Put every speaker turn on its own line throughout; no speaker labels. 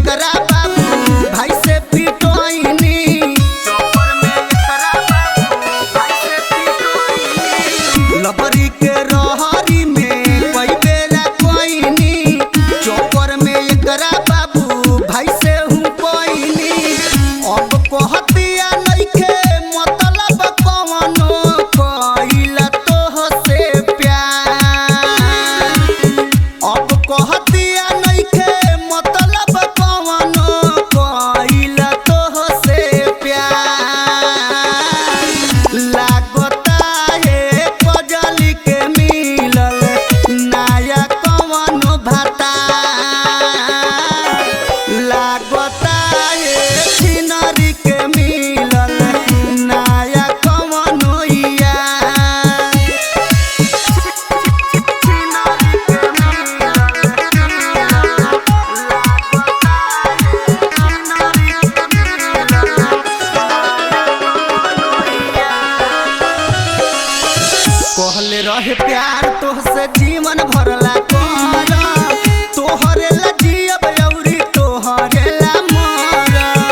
एकरा बाबू भाई से पिटोइनी, चौपर में एकरा बाबू भाई से पिटोइनी, लबरी के रहरी में कई बेरा कोइनी, चौपर में एकरा बाबू भाई से हूँ कोइनी। अब कहतिया नइखे मतलब कवनो कइला तोह से प्यार, अब कहतिया नइखे मतलब कवनो कइला तोह से प्यार। लागता है कजली के मिलल नया कवनो भाता, लागता है छिनरी के मिलल नया कवनो यार, छिनरी के मिलल कहले रहे प्यार तोहसे जीवन भरला कर, तोहरे ला जियब अउरी तोहरे ला मरब।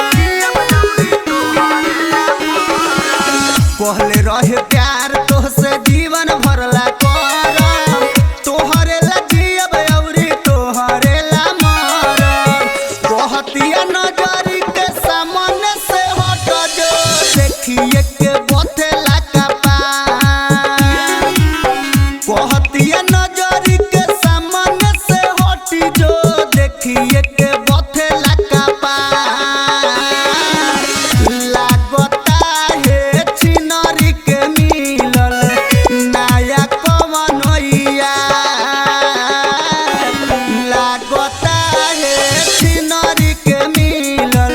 कहले रहे प्यार तोहसे जीवन भरला कर, तोहरे ला जियब अउरी तोहरे ला मरब। कहतिया नजरी के सामने से हट जो, देखिए के बथेला कपार। कहतिया नजरी के सामने से हटी जो, देखिए के बथेला कपार। लागता है छिनरी के मिलल नया कवनो यार, लागता है छिनरी के मिलल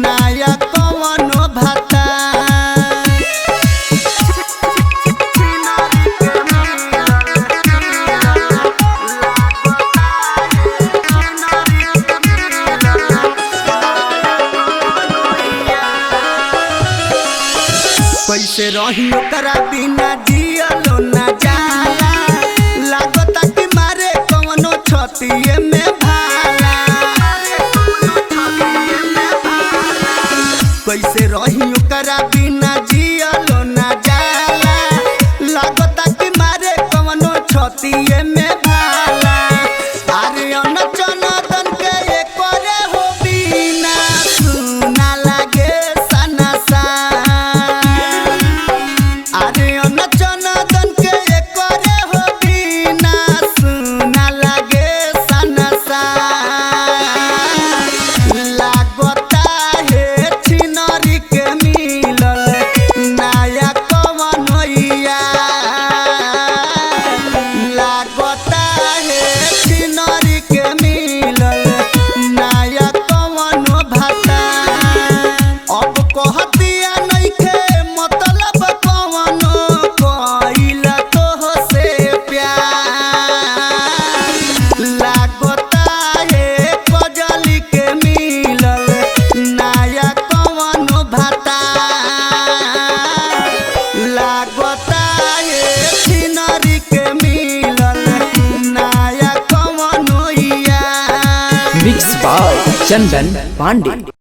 नया कवनो भाता। कैसे रही ओकरा बिना जियलो ना जाला, लागता कि मारे कवनो छतिए में भाला। कैसे रही ओकरा बिना जियलो ना जाला, लागता कि मारे कवनो छतिए में भाला। आर्यन चनदन के एकरे हो बिना सुना लागे सनसान, आर्यन चनदन के एकरे हो बिना सुना लागे सनसान। लागता है छिनरी के मिलल नया कवनो यार, लागता है छिनरी के मिलल नया कवनो भाता। अब कहतिया नइखे मतलब कवनो कइला तोह से प्यार, लागता है कजली के मिलल नया कवनो भाता, लागता है छिनरी के मिलल नया कवनो यार।
Mix by Chandan Pandey.